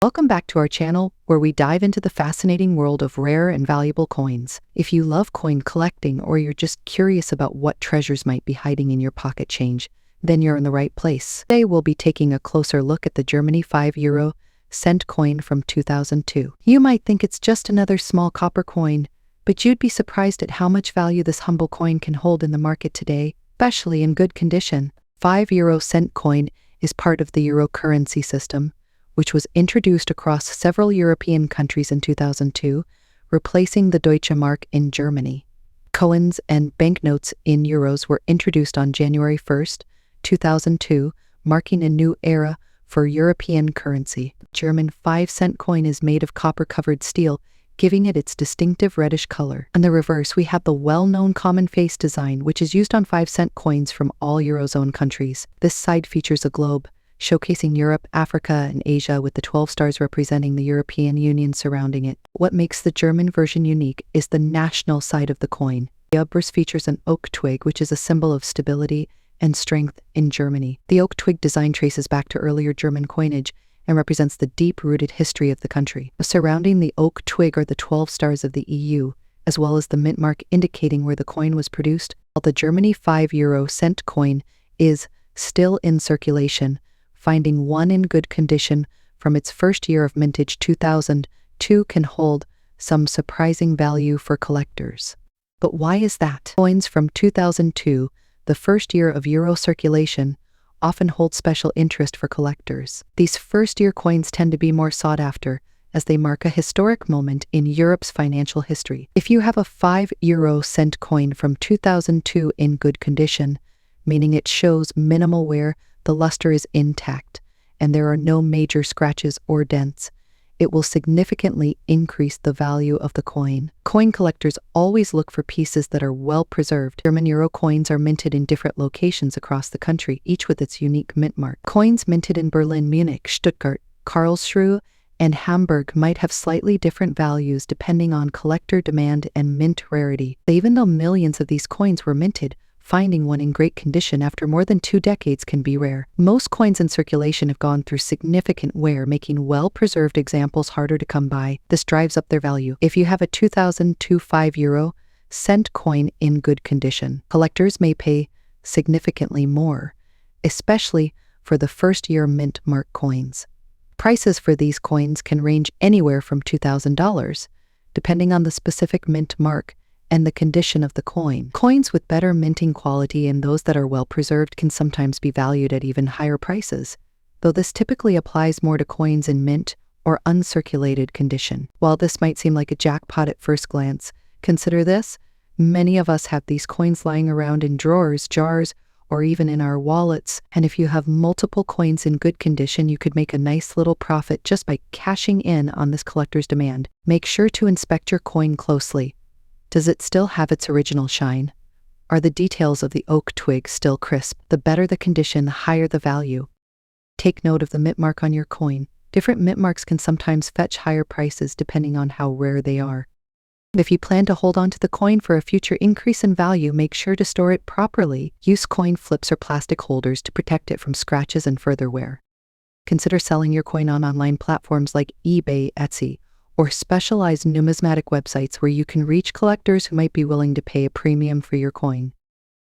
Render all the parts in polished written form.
Welcome back to our channel, where we dive into the fascinating world of rare and valuable coins. If you love coin collecting or you're just curious about what treasures might be hiding in your pocket change, then you're in the right place. Today we'll be taking a closer look at the Germany €5 cent coin from 2002. You might think it's just another small copper coin, but you'd be surprised at how much value this humble coin can hold in the market today, especially in good condition. €5 cent coin is part of the euro currency system, which was introduced across several European countries in 2002, replacing the Deutsche Mark in Germany. Coins and banknotes in euros were introduced on January 1st, 2002, marking a new era for European currency. German 5-cent coin is made of copper-covered steel, giving it its distinctive reddish color. On the reverse, we have the well-known common face design, which is used on 5-cent coins from all Eurozone countries. This side features a globe, showcasing Europe, Africa, and Asia, with the 12 stars representing the European Union surrounding it. What makes the German version unique is the national side of the coin. The obverse features an oak twig, which is a symbol of stability and strength in Germany. The oak twig design traces back to earlier German coinage and represents the deep-rooted history of the country. Surrounding the oak twig are the 12 stars of the EU, as well as the mint mark indicating where the coin was produced. While the Germany €5 cent coin is still in circulation, finding one in good condition from its first year of mintage 2002 can hold some surprising value for collectors. But why is that? Coins from 2002, the first year of euro circulation, often hold special interest for collectors. These first-year coins tend to be more sought after, as they mark a historic moment in Europe's financial history. If you have a €5 cent coin from 2002 in good condition, meaning it shows minimal wear, the luster is intact, and there are no major scratches or dents, it will significantly increase the value of the coin. Coin collectors always look for pieces that are well preserved. German euro coins are minted in different locations across the country, each with its unique mint mark. Coins minted in Berlin, Munich, Stuttgart, Karlsruhe, and Hamburg might have slightly different values depending on collector demand and mint rarity. Even though millions of these coins were minted, finding one in great condition after more than 2 decades can be rare. Most coins in circulation have gone through significant wear, making well-preserved examples harder to come by. This drives up their value. If you have a 2002 €5 cent coin in good condition, collectors may pay significantly more, especially for the first-year mint mark coins. Prices for these coins can range anywhere from $2,000, depending on the specific mint mark and the condition of the coin. Coins with better minting quality and those that are well preserved can sometimes be valued at even higher prices, though this typically applies more to coins in mint or uncirculated condition. While this might seem like a jackpot at first glance, consider this: many of us have these coins lying around in drawers, jars, or even in our wallets, and if you have multiple coins in good condition, you could make a nice little profit just by cashing in on this collector's demand. Make sure to inspect your coin closely. Does it still have its original shine? Are the details of the oak twig still crisp? The better the condition, the higher the value. Take note of the mint mark on your coin. Different mint marks can sometimes fetch higher prices depending on how rare they are. If you plan to hold on to the coin for a future increase in value, make sure to store it properly. Use coin flips or plastic holders to protect it from scratches and further wear. Consider selling your coin on online platforms like eBay, Etsy, or specialized numismatic websites where you can reach collectors who might be willing to pay a premium for your coin.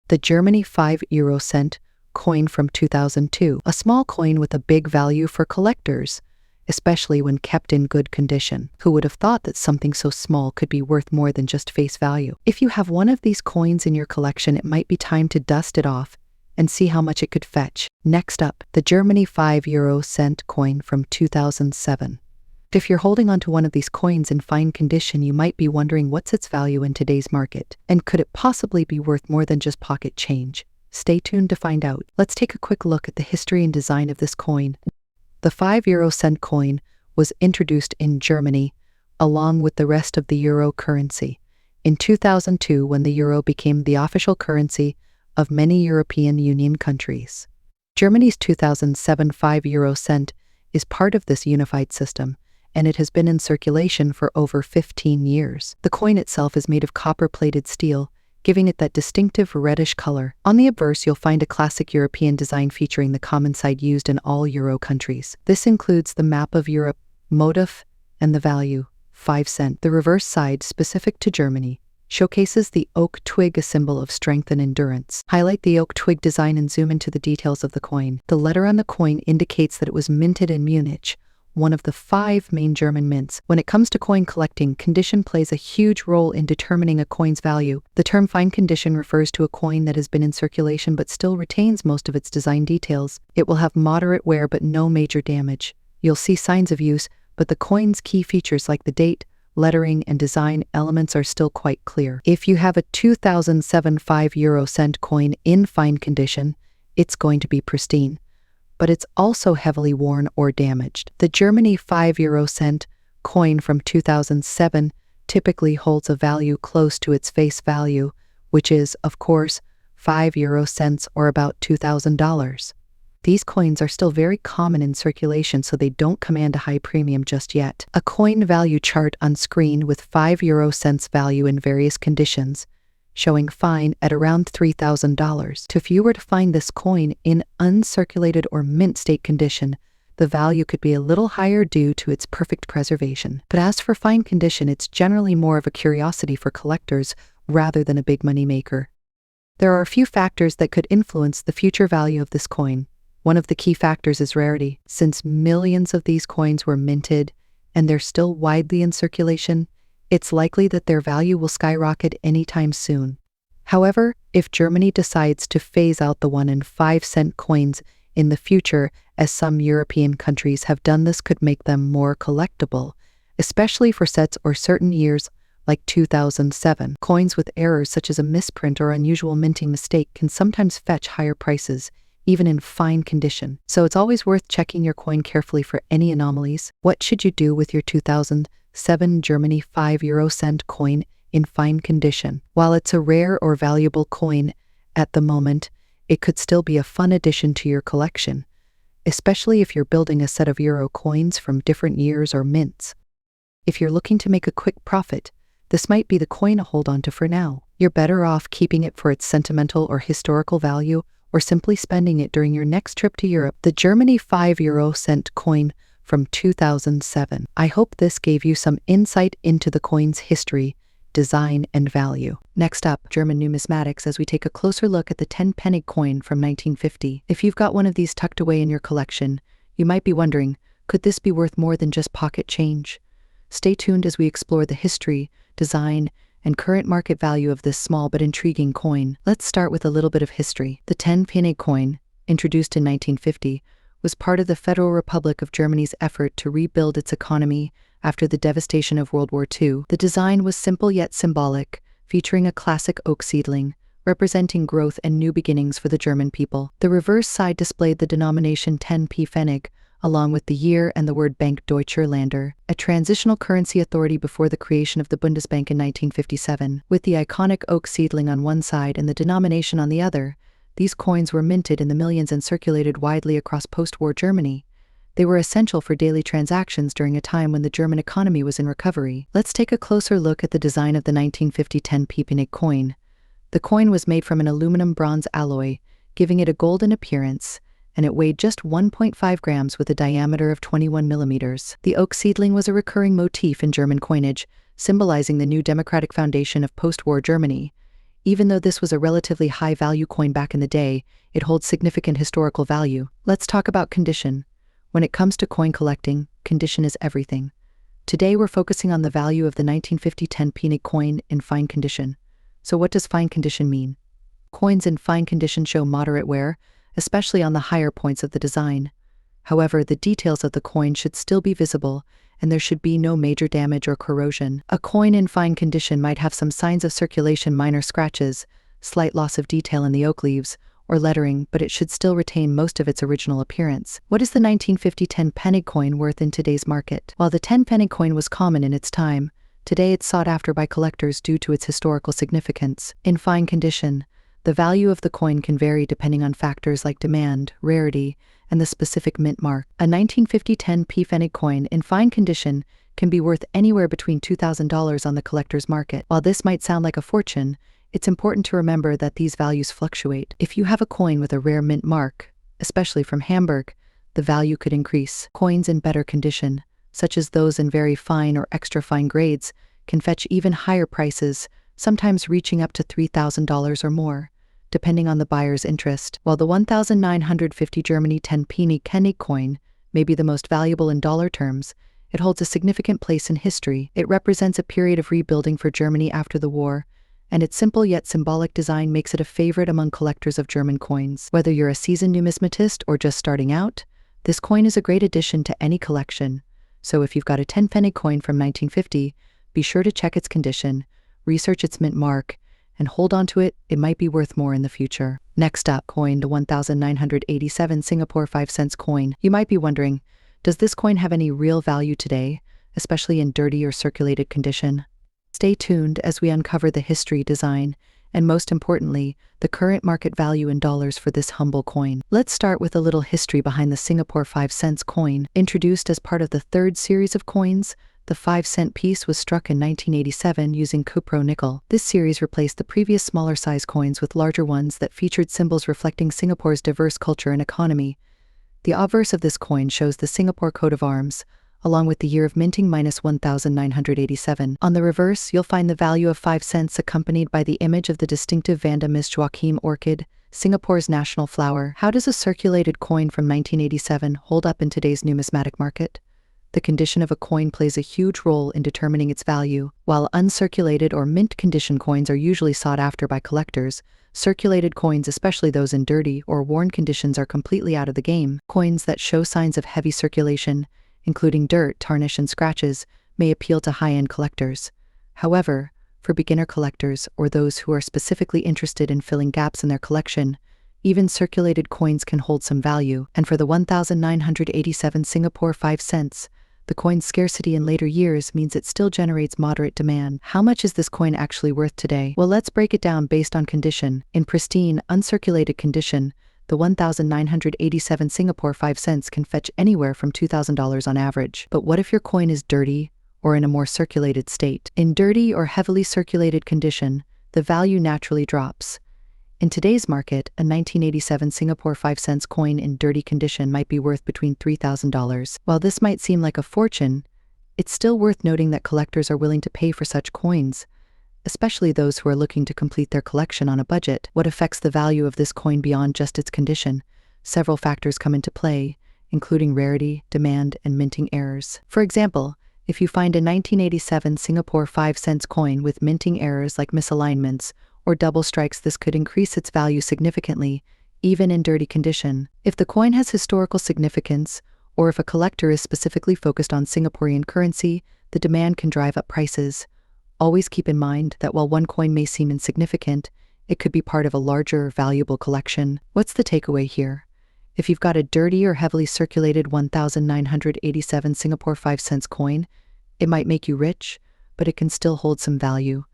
The Germany €5 cent coin from 2002, a small coin with a big value for collectors, especially when kept in good condition. Who would have thought that something so small could be worth more than just face value? If you have one of these coins in your collection, it might be time to dust it off and see how much it could fetch. Next up, the Germany €5 cent coin from 2007. If you're holding onto one of these coins in fine condition, you might be wondering what's its value in today's market, and could it possibly be worth more than just pocket change? Stay tuned to find out. Let's take a quick look at the history and design of this coin. The €5 cent coin was introduced in Germany, along with the rest of the euro currency, in 2002 when the euro became the official currency of many European Union countries. Germany's 2007 €5 cent is part of this unified system, and it has been in circulation for over 15 years. The coin itself is made of copper-plated steel, giving it that distinctive reddish color. On the obverse, you'll find a classic European design featuring the common side used in all Euro countries. This includes the map of Europe, motif, and the value, 5 cent. The reverse side, specific to Germany, showcases the oak twig, a symbol of strength and endurance. Highlight the oak twig design and zoom into the details of the coin. The letter on the coin indicates that it was minted in Munich, one of the 5 main German mints. When it comes to coin collecting, condition plays a huge role in determining a coin's value. The term fine condition refers to a coin that has been in circulation but still retains most of its design details. It will have moderate wear but no major damage. You'll see signs of use, but the coin's key features like the date, lettering, and design elements are still quite clear. If you have a 2007 5 cent coin in fine condition, it's going to be pristine, but it's also heavily worn or damaged. The Germany 5 cent coin from 2007 typically holds a value close to its face value, which is, of course, 5 cents or about $2,000. These coins are still very common in circulation, so they don't command a high premium just yet. A coin value chart on screen with 5 cents value in various conditions, showing fine at around $3,000. If you were to find this coin in uncirculated or mint state condition, the value could be a little higher due to its perfect preservation. But as for fine condition, it's generally more of a curiosity for collectors rather than a big money maker. There are a few factors that could influence the future value of this coin. One of the key factors is rarity. Since millions of these coins were minted and they're still widely in circulation, it's likely that their value will skyrocket anytime soon. However, if Germany decides to phase out the 1 and 5 cent coins in the future, as some European countries have done, this could make them more collectible, especially for sets or certain years like 2007. Coins with errors such as a misprint or unusual minting mistake can sometimes fetch higher prices, even in fine condition. So it's always worth checking your coin carefully for any anomalies. What should you do with your 2007 Germany 5 cent coin in fine condition? While it's a rare or valuable coin at the moment, it could still be a fun addition to your collection, especially if you're building a set of euro coins from different years or mints. If you're looking to make a quick profit, this might be the coin to hold on to for now. You're better off keeping it for its sentimental or historical value, or simply spending it during your next trip to Europe. The Germany 5 cent coin from 2007. I hope this gave you some insight into the coin's history, design, and value. Next up, German numismatics, as we take a closer look at the 10-penny coin from 1950. If you've got one of these tucked away in your collection, you might be wondering, could this be worth more than just pocket change? Stay tuned as we explore the history, design, and current market value of this small but intriguing coin. Let's start with a little bit of history. The 10-penny coin, introduced in 1950, was part of the Federal Republic of Germany's effort to rebuild its economy after the devastation of World War II. The design was simple yet symbolic, featuring a classic oak seedling, representing growth and new beginnings for the German people. The reverse side displayed the denomination 10p Pfennig, along with the year and the word Bank Deutscher Länder, a transitional currency authority before the creation of the Bundesbank in 1957. With the iconic oak seedling on one side and the denomination on the other, these coins were minted in the millions and circulated widely across post-war Germany. They were essential for daily transactions during a time when the German economy was in recovery. Let's take a closer look at the design of the 1950 10p Pfennig coin. The coin was made from an aluminum-bronze alloy, giving it a golden appearance, and it weighed just 1.5 grams with a diameter of 21 millimeters. The oak seedling was a recurring motif in German coinage, symbolizing the new democratic foundation of post-war Germany. Even though this was a relatively high-value coin back in the day, it holds significant historical value. Let's talk about condition. When it comes to coin collecting, condition is everything. Today we're focusing on the value of the 1950 10p coin in fine condition. So what does fine condition mean? Coins in fine condition show moderate wear, especially on the higher points of the design. However, the details of the coin should still be visible, and there should be no major damage or corrosion. A coin in fine condition might have some signs of circulation, minor scratches, slight loss of detail in the oak leaves, or lettering, but it should still retain most of its original appearance. What is the 1950 10-penny coin worth in today's market? While the 10-penny coin was common in its time, today it's sought after by collectors due to its historical significance. In fine condition, the value of the coin can vary depending on factors like demand, rarity, and the specific mint mark. A 1950 10p Pfennig coin in fine condition can be worth anywhere between $2,000 on the collector's market. While this might sound like a fortune, it's important to remember that these values fluctuate. If you have a coin with a rare mint mark, especially from Hamburg, the value could increase. Coins in better condition, such as those in very fine or extra fine grades, can fetch even higher prices, sometimes reaching up to $3,000 or more, depending on the buyer's interest. While the 1950 Germany 10 penny coin may be the most valuable in dollar terms, it holds a significant place in history. It represents a period of rebuilding for Germany after the war, and its simple yet symbolic design makes it a favorite among collectors of German coins. Whether you're a seasoned numismatist or just starting out, this coin is a great addition to any collection. So if you've got a 10 penny coin from 1950, be sure to check its condition, research its mint mark, and hold on to it. It might be worth more in the future. Next up, coin, the 1987 Singapore 5 cents coin. You might be wondering, does this coin have any real value today, especially in dirty or circulated condition? Stay tuned as we uncover the history, design, and most importantly, the current market value in dollars for this humble coin. Let's start with a little history behind the Singapore 5 cents coin. Introduced as part of the third series of coins, the 5-cent piece was struck in 1987 using cupro nickel. This series replaced the previous smaller size coins with larger ones that featured symbols reflecting Singapore's diverse culture and economy. The obverse of this coin shows the Singapore coat of arms, along with the year of minting -1987. On the reverse, you'll find the value of 5 cents accompanied by the image of the distinctive Vanda Miss Joaquim orchid, Singapore's national flower. How does a circulated coin from 1987 hold up in today's numismatic market? The condition of a coin plays a huge role in determining its value. While uncirculated or mint condition coins are usually sought after by collectors, circulated coins, especially those in dirty or worn conditions, are completely out of the game. Coins that show signs of heavy circulation, including dirt, tarnish, and scratches, may appeal to high-end collectors. However, for beginner collectors or those who are specifically interested in filling gaps in their collection, even circulated coins can hold some value. And for the 1987 Singapore 5 cents, the coin's scarcity in later years means it still generates moderate demand. How much is this coin actually worth today? Well, let's break it down based on condition. In pristine, uncirculated condition, the 1987 Singapore 5 cents can fetch anywhere from $2,000 on average. But what if your coin is dirty or in a more circulated state? In dirty or heavily circulated condition, the value naturally drops. In today's market, a 1987 Singapore 5 cents coin in dirty condition might be worth between $3,000. While this might seem like a fortune, it's still worth noting that collectors are willing to pay for such coins, especially those who are looking to complete their collection on a budget. What affects the value of this coin beyond just its condition? Several factors come into play, including rarity, demand, and minting errors. For example, if you find a 1987 Singapore 5 cents coin with minting errors like misalignments or double strikes, this could increase its value significantly, even in dirty condition. If the coin has historical significance, or if a collector is specifically focused on Singaporean currency, the demand can drive up prices. Always keep in mind that while one coin may seem insignificant, it could be part of a larger, valuable collection. What's the takeaway here? If you've got a dirty or heavily circulated 1987 Singapore 5 cents coin, it might make you rich, but it can still hold some value.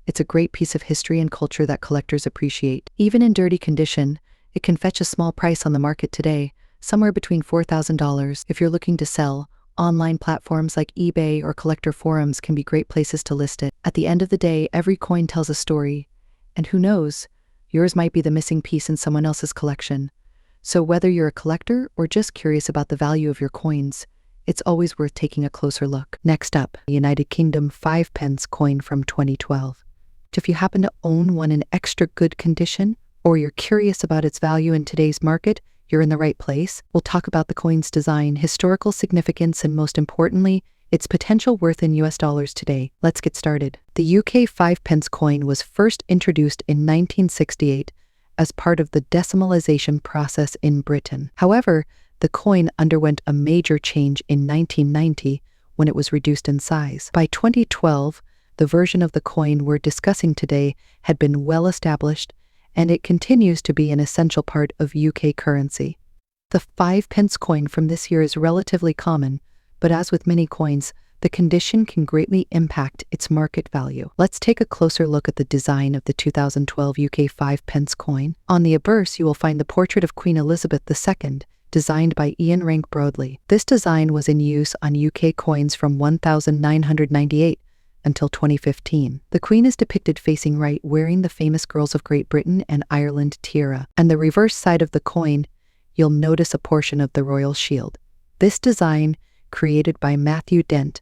It's a great piece of history and culture that collectors appreciate. Even in dirty condition, it can fetch a small price on the market today, somewhere between $4,000. If you're looking to sell, online platforms like eBay or collector forums can be great places to list it. At the end of the day, every coin tells a story, and who knows, yours might be the missing piece in someone else's collection. So whether you're a collector or just curious about the value of your coins, it's always worth taking a closer look. Next up, the United Kingdom 5 pence coin from 2012. If you happen to own one in extra good condition, or you're curious about its value in today's market, you're in the right place. We'll talk about the coin's design, historical significance, and most importantly, its potential worth in US dollars today. Let's get started. The UK 5 pence coin was first introduced in 1968 as part of the decimalization process in Britain. However, the coin underwent a major change in 1990 when it was reduced in size. By 2012, the version of the coin we're discussing today had been well established, and it continues to be an essential part of UK currency. The 5 pence coin from this year is relatively common, but as with many coins, the condition can greatly impact its market value. Let's take a closer look at the design of the 2012 UK 5 pence coin. On the obverse, you will find the portrait of Queen Elizabeth II, designed by Ian Rank Broadley. This design was in use on UK coins from 1998 until 2015. The Queen is depicted facing right, wearing the famous Girls of Great Britain and Ireland tiara. On the reverse side of the coin, you'll notice a portion of the royal shield. This design created by Matthew Dent,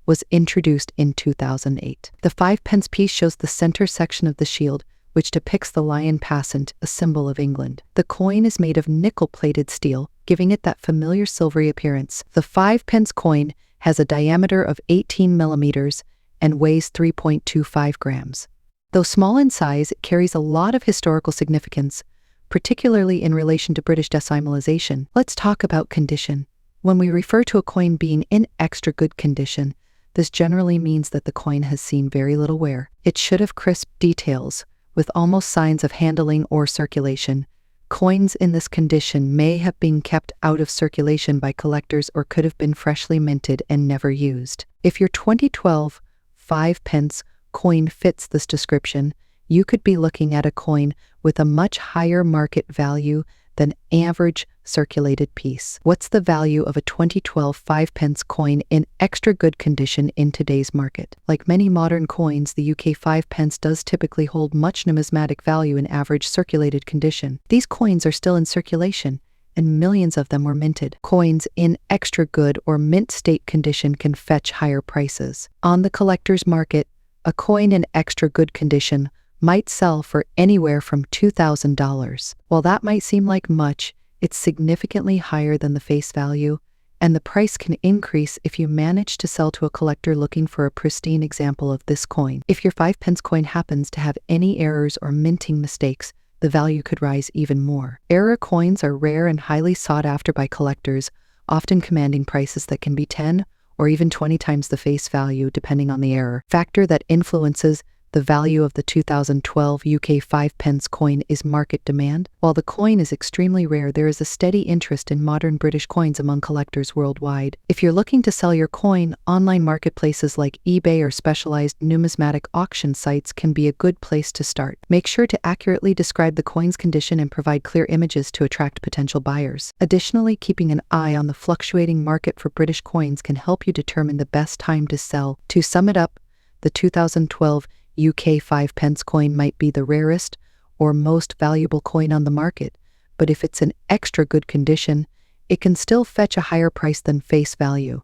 was introduced in 2008. The 5-pence piece shows the center section of the shield, which depicts the lion passant, a symbol of England. The coin is made of nickel-plated steel, giving it that familiar silvery appearance. The 5-pence coin has a diameter of 18 millimeters and weighs 3.25 grams. Though small in size, it carries a lot of historical significance, particularly in relation to British decimalization. Let's talk about condition. When we refer to a coin being in extra good condition, this generally means that the coin has seen very little wear. It should have crisp details, with almost signs of handling or circulation. Coins in this condition may have been kept out of circulation by collectors or could have been freshly minted and never used. If your 2012 5-pence coin fits this description, you could be looking at a coin with a much higher market value than average circulated piece. What's the value of a 2012 5-pence coin in extra good condition in today's market? Like many modern coins, the UK 5-pence does typically hold much numismatic value in average circulated condition. These coins are still in circulation, and millions of them were minted. Coins in extra good or mint state condition can fetch higher prices. On the collector's market, a coin in extra good condition might sell for anywhere from $2,000. While that might seem like much, it's significantly higher than the face value, and the price can increase if you manage to sell to a collector looking for a pristine example of this coin. If your 5-pence coin happens to have any errors or minting mistakes, the value could rise even more. Error coins are rare and highly sought after by collectors, often commanding prices that can be 10 or even 20 times the face value depending on the error. Factor that influences the value of the 2012 UK 5-pence coin is market demand. While the coin is extremely rare, there is a steady interest in modern British coins among collectors worldwide. If you're looking to sell your coin, online marketplaces like eBay or specialized numismatic auction sites can be a good place to start. Make sure to accurately describe the coin's condition and provide clear images to attract potential buyers. Additionally, keeping an eye on the fluctuating market for British coins can help you determine the best time to sell. To sum it up, the 2012 UK 5-pence coin might be the rarest or most valuable coin on the market, but if it's in extra good condition, it can still fetch a higher price than face value.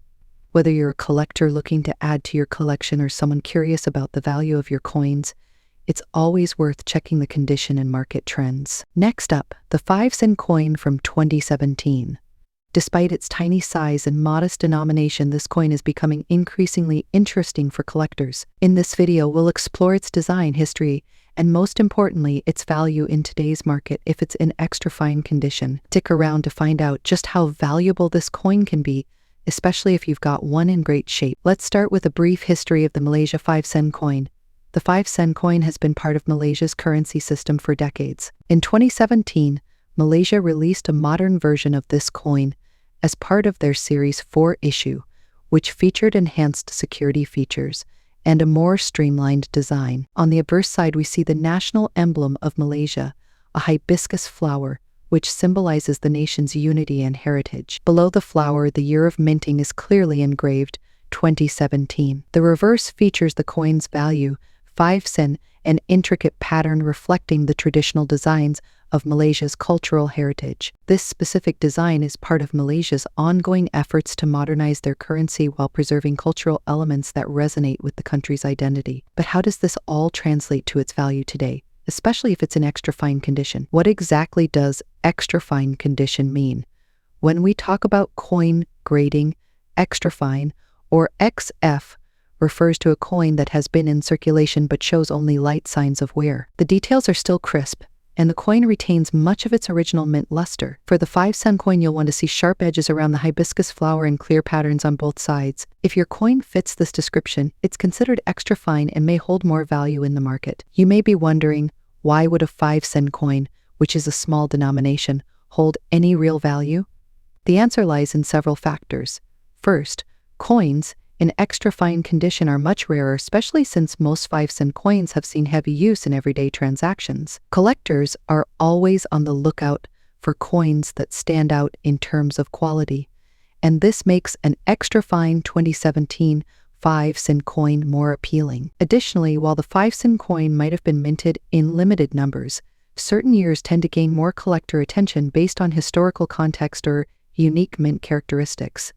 Whether you're a collector looking to add to your collection or someone curious about the value of your coins, it's always worth checking the condition and market trends. Next up, the 5-cent coin from 2017. Despite its tiny size and modest denomination, this coin is becoming increasingly interesting for collectors. In this video, we'll explore its design, history, and most importantly, its value in today's market if it's in extra fine condition. Stick around to find out just how valuable this coin can be, especially if you've got one in great shape. Let's start with a brief history of the Malaysia 5-cent coin. The 5-cent coin has been part of Malaysia's currency system for decades. In 2017, Malaysia released a modern version of this coin as part of their Series 4 issue, which featured enhanced security features and a more streamlined design. On the obverse side, we see the national emblem of Malaysia, a hibiscus flower, which symbolizes the nation's unity and heritage. Below the flower, the year of minting is clearly engraved, 2017. The reverse features the coin's value, 5 sen, an intricate pattern reflecting the traditional designs of Malaysia's cultural heritage. This specific design is part of Malaysia's ongoing efforts to modernize their currency while preserving cultural elements that resonate with the country's identity. But how does this all translate to its value today, especially if it's in extra fine condition? What exactly does extra fine condition mean? When we talk about coin grading, extra fine, or XF, refers to a coin that has been in circulation but shows only light signs of wear. The details are still crisp, and the coin retains much of its original mint luster. For the 5-cent coin, you'll want to see sharp edges around the hibiscus flower and clear patterns on both sides. If your coin fits this description, it's considered extra fine and may hold more value in the market. You may be wondering, why would a 5-cent coin, which is a small denomination, hold any real value? The answer lies in several factors. First, coins in extra fine condition are much rarer, especially since most 5-cent coins have seen heavy use in everyday transactions. Collectors are always on the lookout for coins that stand out in terms of quality, and this makes an extra fine 2017 5-cent coin more appealing. Additionally, while the 5-cent coin might have been minted in limited numbers, certain years tend to gain more collector attention based on historical context or unique mint characteristics.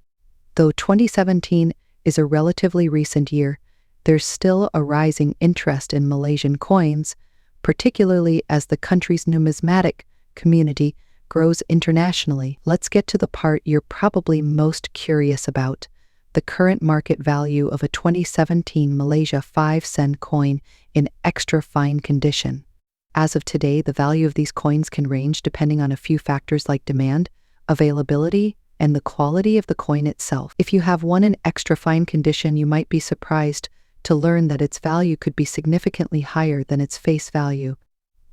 Though 2017 is a relatively recent year, there's still a rising interest in Malaysian coins, particularly as the country's numismatic community grows internationally. Let's get to the part you're probably most curious about: the current market value of a 2017 Malaysia 5 sen coin in extra fine condition. As of today, the value of these coins can range depending on a few factors like demand, availability, and the quality of the coin itself. If you have one in extra fine condition, you might be surprised to learn that its value could be significantly higher than its face value.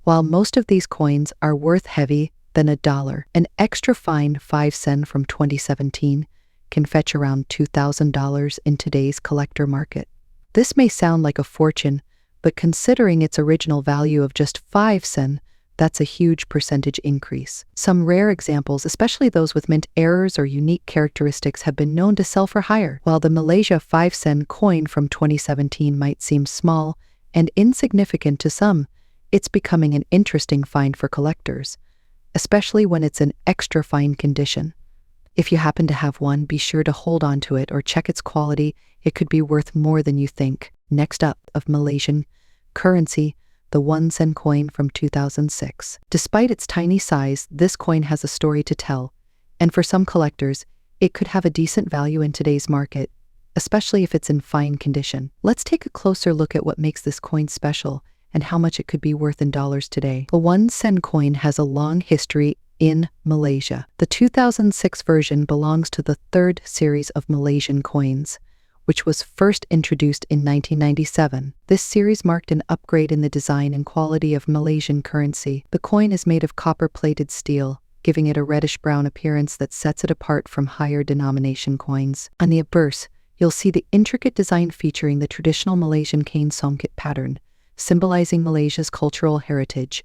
While most of these coins are worth heavy than $1, an extra fine 5 sen from 2017 can fetch around $2,000 in today's collector market. This may sound like a fortune, but considering its original value of just 5 sen, that's a huge percentage increase. Some rare examples, especially those with mint errors or unique characteristics, have been known to sell for higher. While the Malaysia 5 sen coin from 2017 might seem small and insignificant to some, it's becoming an interesting find for collectors, especially when it's in extra fine condition. If you happen to have one, be sure to hold on to it or check its quality. It could be worth more than you think. Next up, of Malaysian currency, the 1 sen coin from 2006. Despite its tiny size, this coin has a story to tell, and for some collectors, it could have a decent value in today's market, especially if it's in fine condition. Let's take a closer look at what makes this coin special and how much it could be worth in dollars today. The 1 sen coin has a long history in Malaysia. The 2006 version belongs to the third series of Malaysian coins, which was first introduced in 1997. This series marked an upgrade in the design and quality of Malaysian currency. The coin is made of copper-plated steel, giving it a reddish-brown appearance that sets it apart from higher denomination coins. On the obverse, you'll see the intricate design featuring the traditional Malaysian cane songket pattern, symbolizing Malaysia's cultural heritage.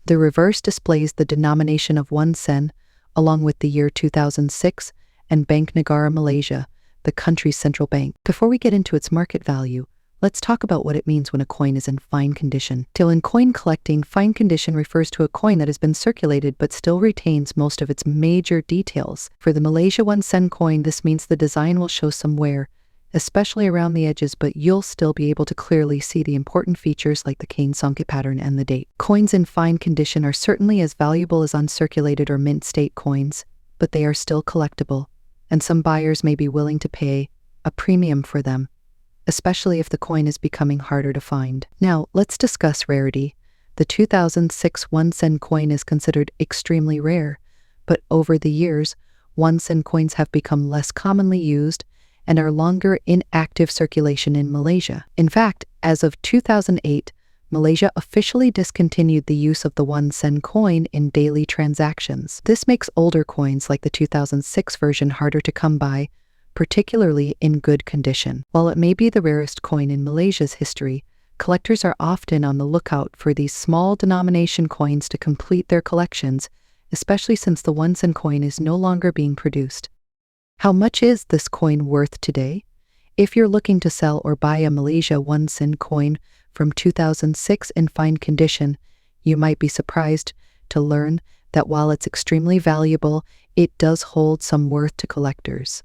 The reverse displays the denomination of 1 sen, along with the year 2006 and Bank Negara Malaysia, the country's central bank. Before we get into its market value, let's talk about what it means when a coin is in fine condition. In coin collecting, fine condition refers to a coin that has been circulated but still retains most of its major details. For the Malaysia 1 sen coin, this means the design will show some wear, especially around the edges, but you'll still be able to clearly see the important features like the cane songket pattern and the date. Coins in fine condition are certainly as valuable as uncirculated or mint state coins, but they are still collectible, and some buyers may be willing to pay a premium for them, especially if the coin is becoming harder to find. Now, let's discuss rarity. The 2006 1 sen coin is considered extremely rare, but over the years, 1 sen coins have become less commonly used and are longer in active circulation in Malaysia. In fact, as of 2008, Malaysia officially discontinued the use of the 1 sen coin in daily transactions. This makes older coins like the 2006 version harder to come by, particularly in good condition. While it may be the rarest coin in Malaysia's history, collectors are often on the lookout for these small denomination coins to complete their collections, especially since the 1 sen coin is no longer being produced. How much is this coin worth today? If you're looking to sell or buy a Malaysia 1 sen coin from 2006 in fine condition, you might be surprised to learn that while it's extremely valuable, it does hold some worth to collectors.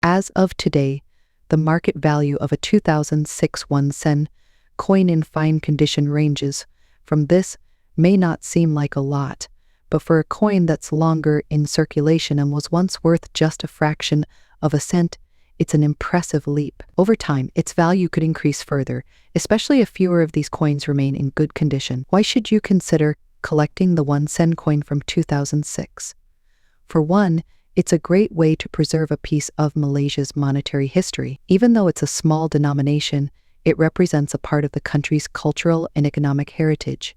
As of today, the market value of a 2006 1 sen coin in fine condition ranges from this may not seem like a lot, but for a coin that's longer in circulation and was once worth just a fraction of a cent, it's an impressive leap. Over time, its value could increase further, especially if fewer of these coins remain in good condition. Why should you consider collecting the 1 sen coin from 2006? For one, it's a great way to preserve a piece of Malaysia's monetary history. Even though it's a small denomination, it represents a part of the country's cultural and economic heritage.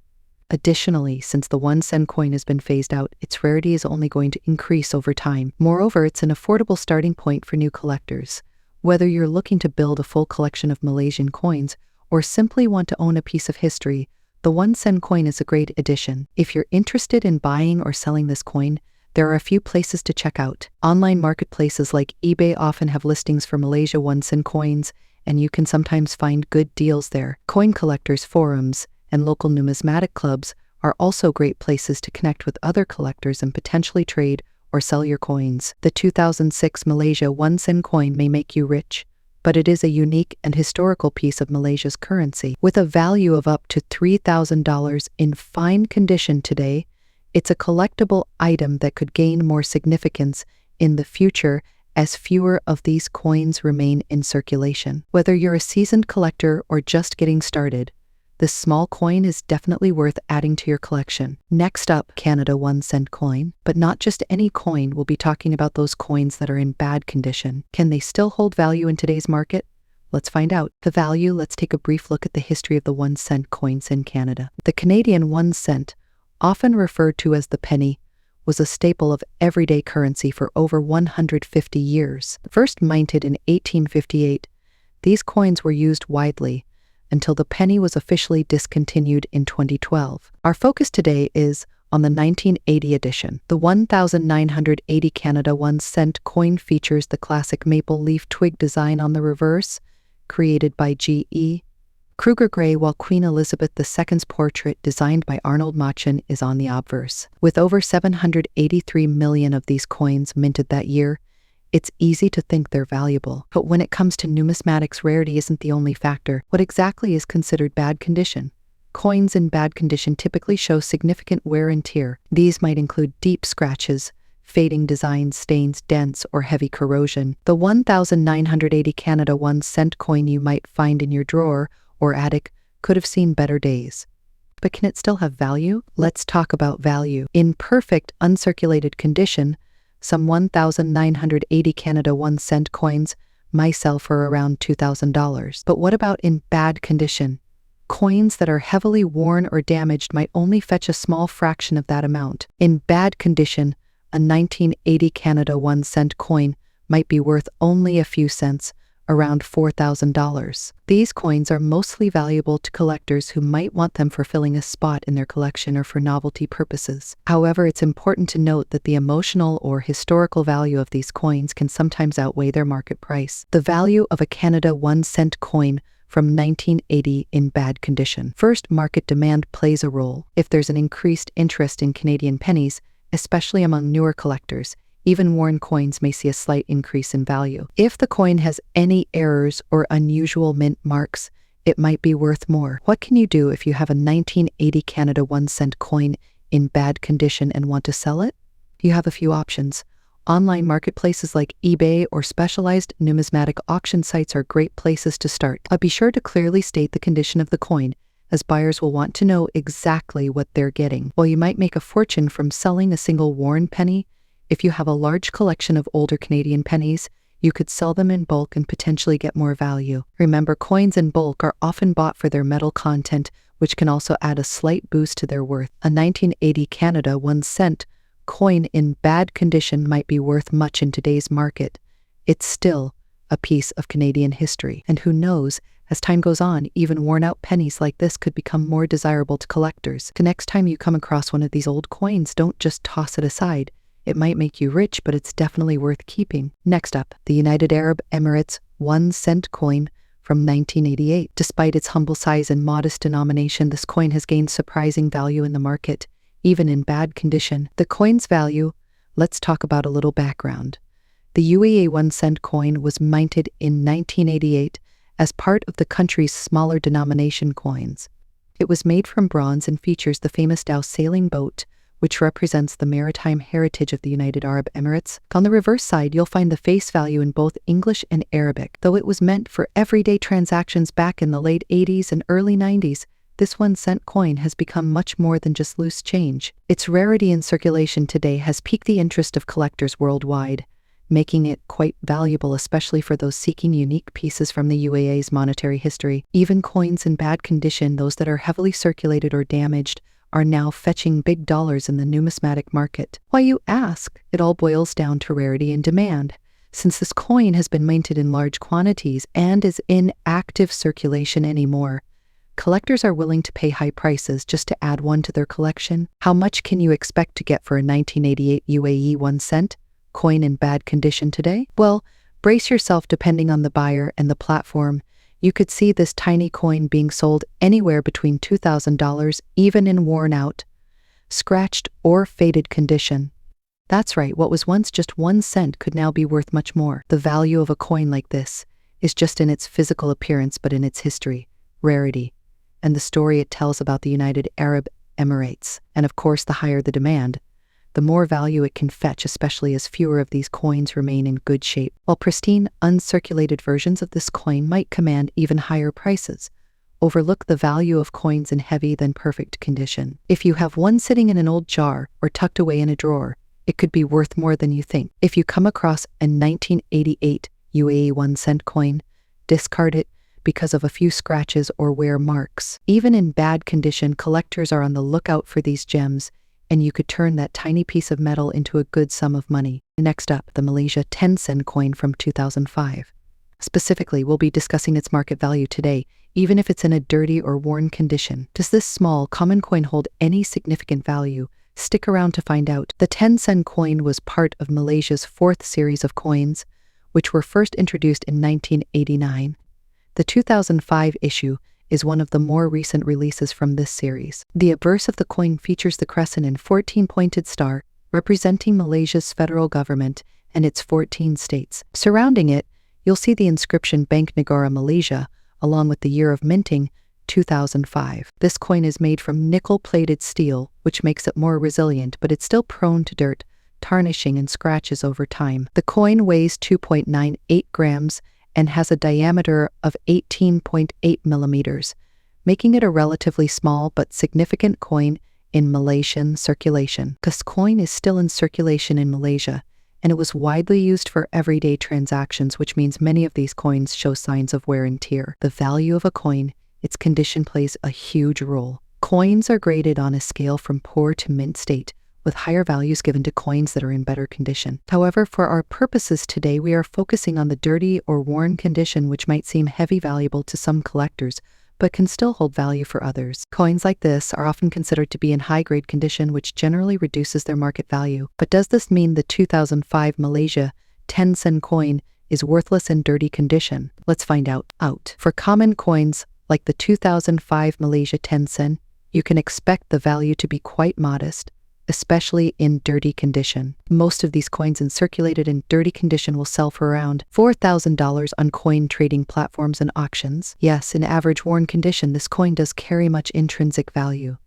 Additionally, since the 1 sen coin has been phased out, its rarity is only going to increase over time. Moreover, it's an affordable starting point for new collectors. Whether you're looking to build a full collection of Malaysian coins or simply want to own a piece of history, the 1 sen coin is a great addition. If you're interested in buying or selling this coin, there are a few places to check out. Online marketplaces like eBay often have listings for Malaysia 1 sen coins, and you can sometimes find good deals there. Coin collectors forums and local numismatic clubs are also great places to connect with other collectors and potentially trade or sell your coins. The 2006 Malaysia 1 cent coin may make you rich, but it is a unique and historical piece of Malaysia's currency. With a value of up to $3,000 in fine condition today, it's a collectible item that could gain more significance in the future as fewer of these coins remain in circulation. Whether you're a seasoned collector or just getting started, this small coin is definitely worth adding to your collection. Next up, Canada 1 cent coin. But not just any coin, we'll be talking about those coins that are in bad condition. Can they still hold value in today's market? Let's find out. The value, let's take a brief look at the history of the 1 cent coins in Canada. The Canadian 1 cent, often referred to as the penny, was a staple of everyday currency for over 150 years. First minted in 1858, these coins were used widely until the penny was officially discontinued in 2012. Our focus today is on the 1980 edition. The 1980 Canada 1 cent coin features the classic maple leaf twig design on the reverse, created by G.E. Kruger Gray, while Queen Elizabeth II's portrait, designed by Arnold Machen, is on the obverse. With over 783 million of these coins minted that year, it's easy to think they're valuable. But when it comes to numismatics, rarity isn't the only factor. What exactly is considered bad condition? Coins in bad condition typically show significant wear and tear. These might include deep scratches, fading designs, stains, dents, or heavy corrosion. The 1980 Canada 1 cent coin you might find in your drawer or attic could have seen better days. But can it still have value? Let's talk about value. In perfect, uncirculated condition, some 1980 Canada 1 cent coins might sell for around $2,000. But what about in bad condition? Coins that are heavily worn or damaged might only fetch a small fraction of that amount. In bad condition, a 1980 Canada 1 cent coin might be worth only a few cents, around $4,000. These coins are mostly valuable to collectors who might want them for filling a spot in their collection or for novelty purposes. However, it's important to note that the emotional or historical value of these coins can sometimes outweigh their market price. The value of a Canada 1 cent coin from 1980 in bad condition. First, market demand plays a role. If there's an increased interest in Canadian pennies, especially among newer collectors, even worn coins may see a slight increase in value. If the coin has any errors or unusual mint marks, it might be worth more. What can you do if you have a 1980 Canada 1 cent coin in bad condition and want to sell it? You have a few options. Online marketplaces like eBay or specialized numismatic auction sites are great places to start. But be sure to clearly state the condition of the coin, as buyers will want to know exactly what they're getting. While you might make a fortune from selling a single worn penny, if you have a large collection of older Canadian pennies, you could sell them in bulk and potentially get more value. Remember, coins in bulk are often bought for their metal content, which can also add a slight boost to their worth. A 1980 Canada 1 cent coin in bad condition might be worth much in today's market. It's still a piece of Canadian history. And who knows, as time goes on, even worn-out pennies like this could become more desirable to collectors. The next time you come across one of these old coins, don't just toss it aside. It might make you rich, but it's definitely worth keeping. Next up, the United Arab Emirates 1 cent coin from 1988. Despite its humble size and modest denomination, this coin has gained surprising value in the market, even in bad condition. The coin's value, let's talk about a little background. The UAE 1 cent coin was minted in 1988 as part of the country's smaller denomination coins. It was made from bronze and features the famous Dhow sailing boat, which represents the maritime heritage of the United Arab Emirates. On the reverse side, you'll find the face value in both English and Arabic. Though it was meant for everyday transactions back in the late 80s and early 90s, this 1 cent coin has become much more than just loose change. Its rarity in circulation today has piqued the interest of collectors worldwide, making it quite valuable, especially for those seeking unique pieces from the UAE's monetary history. Even coins in bad condition, those that are heavily circulated or damaged, are now fetching big dollars in the numismatic market. Why, you ask? It all boils down to rarity and demand. Since this coin has been minted in large quantities and is in active circulation anymore, collectors are willing to pay high prices just to add one to their collection. How much can you expect to get for a 1988 UAE 1 cent coin in bad condition today? Well, brace yourself depending on the buyer and the platform. You could see this tiny coin being sold anywhere between $2,000, even in worn out, scratched, or faded condition. That's right, what was once just 1 cent could now be worth much more. The value of a coin like this is just in its physical appearance, but in its history, rarity, and the story it tells about the United Arab Emirates. And of course, the higher the demand, the more value it can fetch, especially as fewer of these coins remain in good shape. While pristine, uncirculated versions of this coin might command even higher prices, overlook the value of coins in heavy than perfect condition. If you have one sitting in an old jar or tucked away in a drawer, it could be worth more than you think. If you come across a 1988 UAE 1 cent coin, discard it because of a few scratches or wear marks. Even in bad condition, collectors are on the lookout for these gems, and you could turn that tiny piece of metal into a good sum of money. Next up, the Malaysia 10-cent coin from 2005. Specifically, we'll be discussing its market value today, even if it's in a dirty or worn condition. Does this small, common coin hold any significant value? Stick around to find out. The 10-cent coin was part of Malaysia's 4th series of coins, which were first introduced in 1989. The 2005 issue is one of the more recent releases from this series. The obverse of the coin features the crescent and 14-pointed star, representing Malaysia's federal government and its 14 states. Surrounding it, you'll see the inscription Bank Negara Malaysia, along with the year of minting, 2005. This coin is made from nickel-plated steel, which makes it more resilient, but it's still prone to dirt, tarnishing, and scratches over time. The coin weighs 2.98 grams and has a diameter of 18.8 millimeters, making it a relatively small but significant coin in Malaysian circulation. This coin is still in circulation in Malaysia, and it was widely used for everyday transactions, which means many of these coins show signs of wear and tear. The value of a coin, its condition, plays a huge role. Coins are graded on a scale from poor to mint state, with higher values given to coins that are in better condition. However, for our purposes today, we are focusing on the dirty or worn condition, which might seem heavy valuable to some collectors, but can still hold value for others. Coins like this are often considered to be in high-grade condition, which generally reduces their market value. But does this mean the 2005 Malaysia 10-cent coin is worthless in dirty condition? Let's find out. For common coins like the 2005 Malaysia 10-cent, you can expect the value to be quite modest, especially in dirty condition. Most of these coins circulated in dirty condition will sell for around $4,000 on coin trading platforms and auctions. Yes, in average worn condition, this coin does carry much intrinsic value.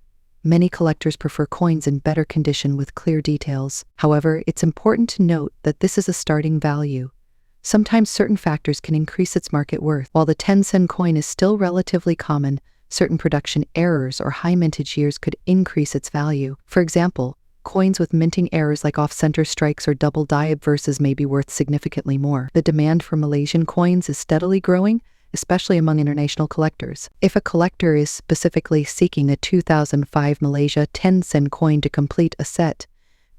Many collectors prefer coins in better condition with clear details. However, it's important to note that this is a starting value. Sometimes certain factors can increase its market worth. While the 10-cent coin is still relatively common, certain production errors or high mintage years could increase its value. For example, coins with minting errors like off-center strikes or double die obverses may be worth significantly more. The demand for Malaysian coins is steadily growing, especially among international collectors. If a collector is specifically seeking a 2005 Malaysia 10-cent coin to complete a set,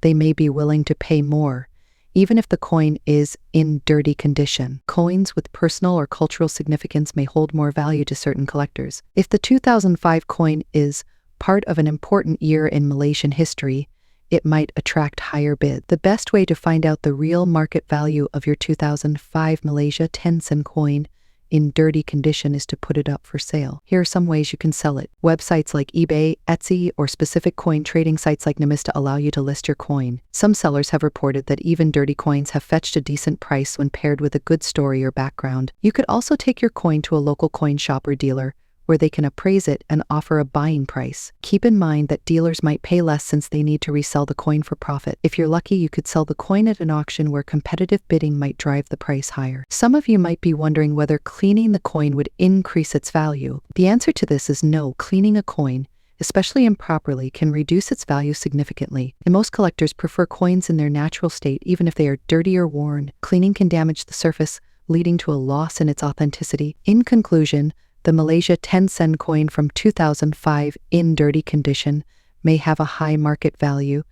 they may be willing to pay more, even if the coin is in dirty condition. Coins with personal or cultural significance may hold more value to certain collectors. If the 2005 coin is part of an important year in Malaysian history, it might attract higher bids. The best way to find out the real market value of your 2005 Malaysia 10-cent coin in dirty condition is to put it up for sale. Here are some ways you can sell it. Websites like eBay, Etsy, or specific coin trading sites like Namista allow you to list your coin. Some sellers have reported that even dirty coins have fetched a decent price when paired with a good story or background. You could also take your coin to a local coin shop or dealer, where they can appraise it and offer a buying price. Keep in mind that dealers might pay less since they need to resell the coin for profit. If you're lucky, you could sell the coin at an auction where competitive bidding might drive the price higher. Some of you might be wondering whether cleaning the coin would increase its value. The answer to this is no. Cleaning a coin, especially improperly, can reduce its value significantly. And most collectors prefer coins in their natural state, even if they are dirty or worn. Cleaning can damage the surface, leading to a loss in its authenticity. In conclusion, the Malaysia 10-cent coin from 2005 in dirty condition may have a high market value,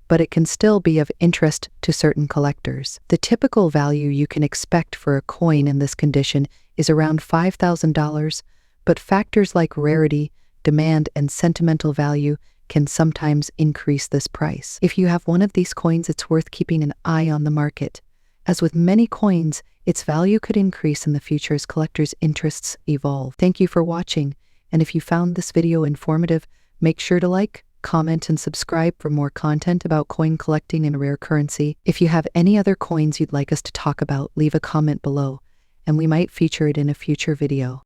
but it can still be of interest to certain collectors. The typical value you can expect for a coin in this condition is around $5,000, but factors like rarity, demand, and sentimental value can sometimes increase this price. If you have one of these coins, it's worth keeping an eye on the market. As with many coins, its value could increase in the future as collectors' interests evolve. Thank you for watching, and if you found this video informative, make sure to like, comment, and subscribe for more content about coin collecting and rare currency. If you have any other coins you'd like us to talk about, leave a comment below, and we might feature it in a future video.